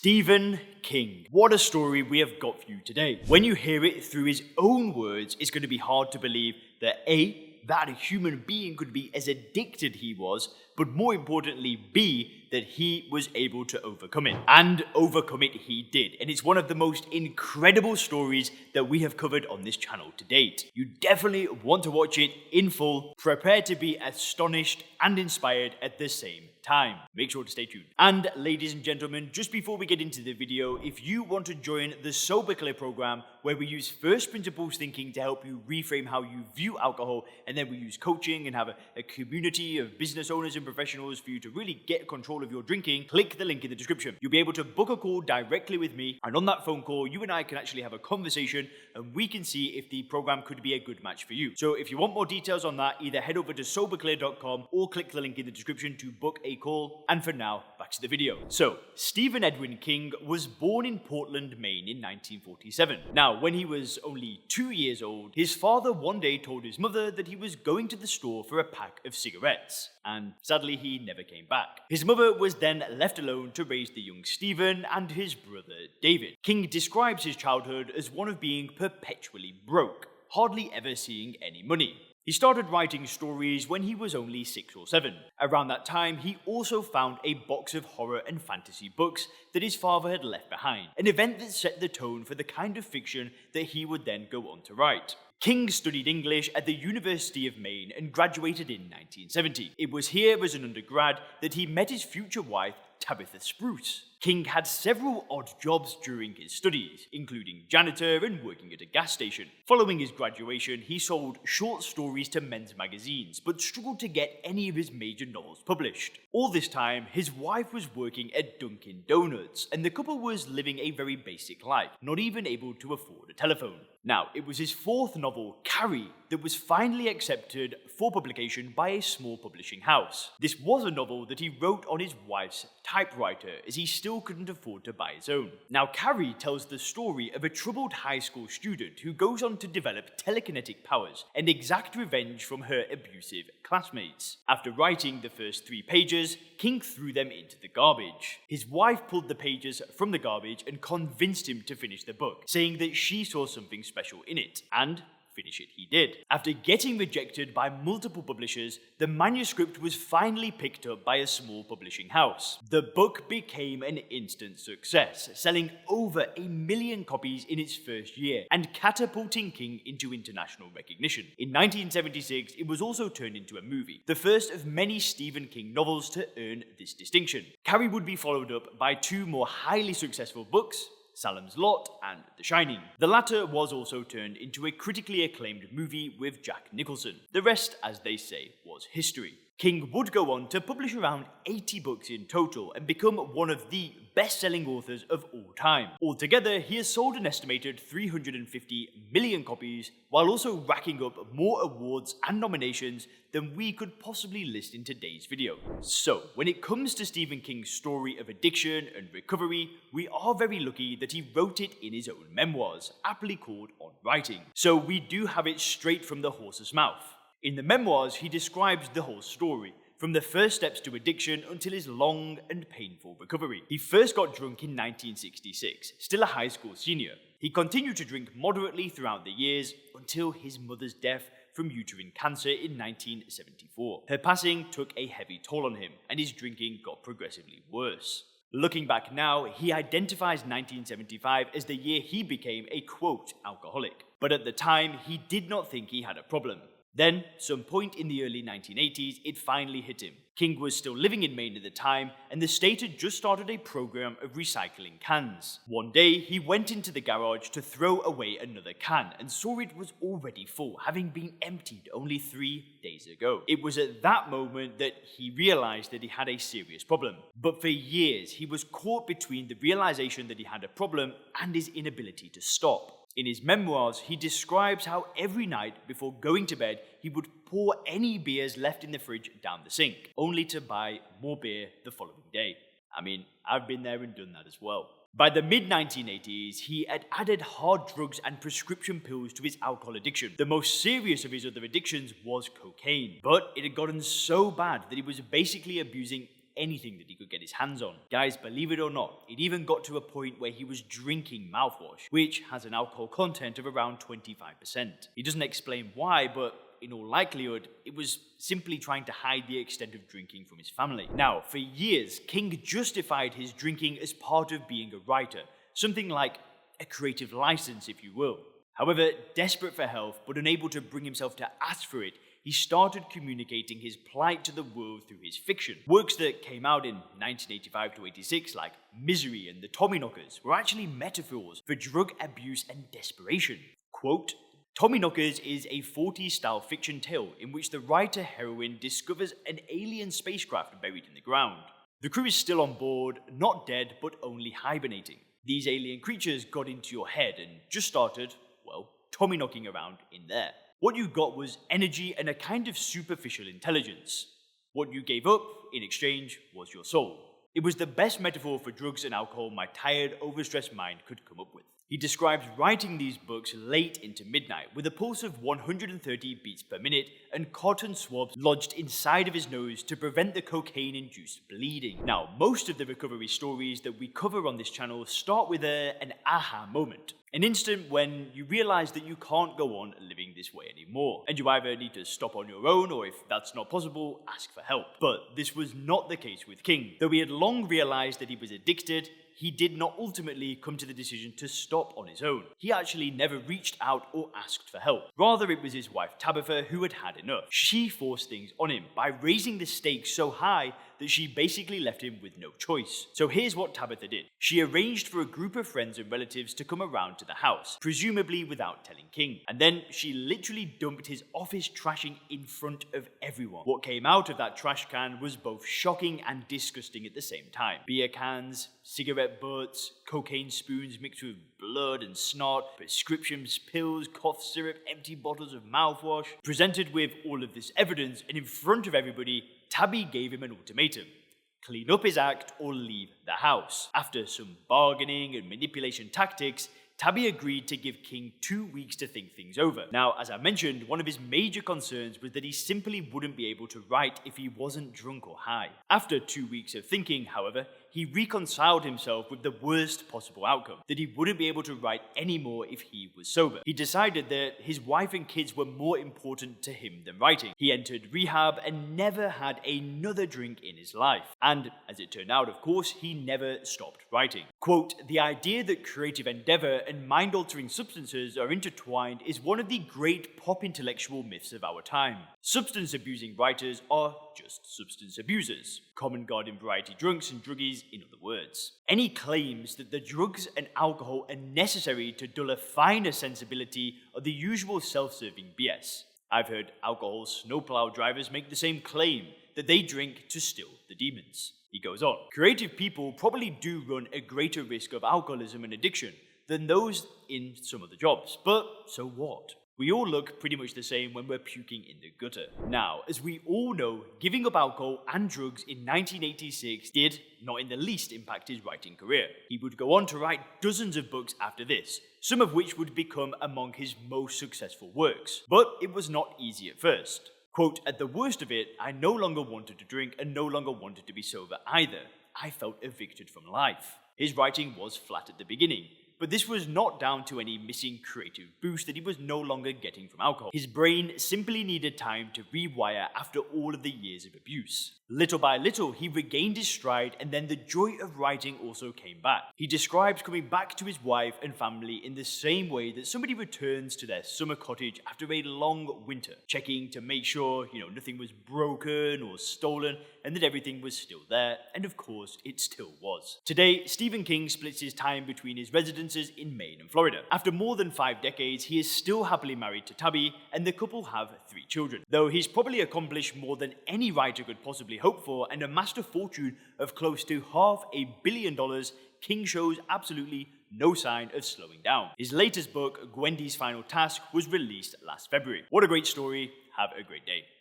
Stephen King. What a story we have got for you today. When you hear it through his own words, it's going to be hard to believe that that a human being could be as addicted he was, but more importantly, B, that he was able to overcome it. And overcome it he did. And it's one of the most incredible stories that we have covered on this channel to date. You definitely want to watch it in full, prepare to be astonished and inspired at the same time. Make sure to stay tuned. And ladies and gentlemen, just before we get into the video, if you want to join the Sober Clear program, where we use first principles thinking to help you reframe how you view alcohol, and then we use coaching and have a community of business owners and professionals for you to really get control of your drinking, click the link in the description. You'll be able to book a call directly with me, and on that phone call, you and I can actually have a conversation and we can see if the program could be a good match for you. So if you want more details on that, either head over to soberclear.com or click the link in the description to book a call. And for now, back to the video. So, Stephen Edwin King was born in Portland, Maine in 1947. Now, when he was only 2 years old, his father one day told his mother that he was going to the store for a pack of cigarettes. And sadly, he never came back. His mother was then left alone to raise the young Stephen and his brother David. King describes his childhood as one of being perpetually broke, hardly ever seeing any money. He started writing stories when he was only 6 or 7. Around that time, he also found a box of horror and fantasy books that his father had left behind, an event that set the tone for the kind of fiction that he would then go on to write. King studied English at the University of Maine and graduated in 1970. It was here as an undergrad that he met his future wife, Tabitha Spruce. King had several odd jobs during his studies, including janitor and working at a gas station. Following his graduation, he sold short stories to men's magazines, but struggled to get any of his major novels published. All this time, his wife was working at Dunkin' Donuts, and the couple was living a very basic life, not even able to afford a telephone. Now, it was his fourth novel, Carrie, that was finally accepted for publication by a small publishing house. This was a novel that he wrote on his wife's typewriter, as he still couldn't afford to buy his own. Now, Carrie tells the story of a troubled high school student who goes on to develop telekinetic powers and exact revenge from her abusive classmates. After writing the first 3 pages, King threw them into the garbage. His wife pulled the pages from the garbage and convinced him to finish the book, saying that she saw something special in it, and finish it he did. After getting rejected by multiple publishers, the manuscript was finally picked up by a small publishing house. The book became an instant success, selling over 1 million copies in its first year and catapulting King into international recognition. In 1976, it was also turned into a movie, the first of many Stephen King novels to earn this distinction. Carrie would be followed up by 2 more highly successful books, Salem's Lot and The Shining. The latter was also turned into a critically acclaimed movie with Jack Nicholson. The rest, as they say, was history. King would go on to publish around 80 books in total and become one of the best-selling authors of all time. Altogether, he has sold an estimated 350 million copies, while also racking up more awards and nominations than we could possibly list in today's video. So, when it comes to Stephen King's story of addiction and recovery, we are very lucky that he wrote it in his own memoirs, aptly called On Writing. So we do have it straight from the horse's mouth. In the memoirs, he describes the whole story, from the first steps to addiction until his long and painful recovery. He first got drunk in 1966, still a high school senior. He continued to drink moderately throughout the years until his mother's death from uterine cancer in 1974. Her passing took a heavy toll on him, and his drinking got progressively worse. Looking back now, he identifies 1975 as the year he became a quote alcoholic. But at the time, he did not think he had a problem. Then, some point in the early 1980s, it finally hit him. King was still living in Maine at the time, and the state had just started a program of recycling cans. One day, he went into the garage to throw away another can and saw it was already full, having been emptied only 3 days ago. It was at that moment that he realized that he had a serious problem. But for years, he was caught between the realization that he had a problem and his inability to stop. In his memoirs, he describes how every night before going to bed, he would pour any beers left in the fridge down the sink, only to buy more beer the following day. I mean, I've been there and done that as well. By the mid-1980s, he had added hard drugs and prescription pills to his alcohol addiction. The most serious of his other addictions was cocaine, but it had gotten so bad that he was basically abusing anything that he could get his hands on. Guys, believe it or not, it even got to a point where he was drinking mouthwash, which has an alcohol content of around 25%. He doesn't explain why, but in all likelihood, it was simply trying to hide the extent of drinking from his family. Now, for years, King justified his drinking as part of being a writer, something like a creative license, if you will. However, desperate for health but unable to bring himself to ask for it, he started communicating his plight to the world through his fiction. Works that came out in 1985 to 86, like Misery and The Tommyknockers, were actually metaphors for drug abuse and desperation. Quote, Tommyknockers is a 40s-style fiction tale in which the writer-heroine discovers an alien spacecraft buried in the ground. The crew is still on board, not dead, but only hibernating. These alien creatures got into your head and just started, well, Tommy-knocking around in there. What you got was energy and a kind of superficial intelligence. What you gave up, in exchange, was your soul. It was the best metaphor for drugs and alcohol my tired, overstressed mind could come up with. He describes writing these books late into midnight with a pulse of 130 beats per minute and cotton swabs lodged inside of his nose to prevent the cocaine-induced bleeding. Now, most of the recovery stories that we cover on this channel start with an aha moment. An instant when you realize that you can't go on living this way anymore, and you either need to stop on your own, or if that's not possible, ask for help. But this was not the case with King. Though he had long realized that he was addicted, he did not ultimately come to the decision to stop on his own. He actually never reached out or asked for help. Rather, it was his wife Tabitha who had had enough. She forced things on him by raising the stakes so high that she basically left him with no choice. So here's what Tabitha did. She arranged for a group of friends and relatives to come around to the house, presumably without telling King. And then she literally dumped his office trashing in front of everyone. What came out of that trash can was both shocking and disgusting at the same time. Beer cans, cigarette butts, cocaine spoons mixed with blood and snot, prescriptions, pills, cough syrup, empty bottles of mouthwash. Presented with all of this evidence and in front of everybody, Tabby gave him an ultimatum. Clean up his act or leave the house. After some bargaining and manipulation tactics, Tabby agreed to give King 2 weeks to think things over. Now, as I mentioned, one of his major concerns was that he simply wouldn't be able to write if he wasn't drunk or high. After 2 weeks of thinking, however, he reconciled himself with the worst possible outcome, that he wouldn't be able to write anymore if he was sober. He decided that his wife and kids were more important to him than writing. He entered rehab and never had another drink in his life. And, as it turned out, of course, he never stopped writing. Quote, the idea that creative endeavor and mind-altering substances are intertwined is one of the great pop intellectual myths of our time. Substance-abusing writers are just substance abusers. Common garden variety drunks and druggies, in other words. Any claims that the drugs and alcohol are necessary to dull a finer sensibility are the usual self-serving BS. I've heard alcohol snowplow drivers make the same claim, that they drink to still the demons. He goes on. Creative people probably do run a greater risk of alcoholism and addiction than those in some other jobs, but so what? We all look pretty much the same when we're puking in the gutter. Now, as we all know, giving up alcohol and drugs in 1986 did not in the least impact his writing career. He would go on to write dozens of books after this, some of which would become among his most successful works. But it was not easy at first. Quote, at the worst of it, I no longer wanted to drink and no longer wanted to be sober either. I felt evicted from life. His writing was flat at the beginning. But this was not down to any missing creative boost that he was no longer getting from alcohol. His brain simply needed time to rewire after all of the years of abuse. Little by little, he regained his stride, and then the joy of writing also came back. He described coming back to his wife and family in the same way that somebody returns to their summer cottage after a long winter, checking to make sure, nothing was broken or stolen, and that everything was still there, and of course, it still was. Today, Stephen King splits his time between his residences in Maine and Florida. After more than 5 decades, he is still happily married to Tabby, and the couple have 3 children. Though he's probably accomplished more than any writer could possibly hope for, and amassed a fortune of close to $500 million, King shows absolutely no sign of slowing down. His latest book, Gwendy's Final Task, was released last February. What a great story. Have a great day.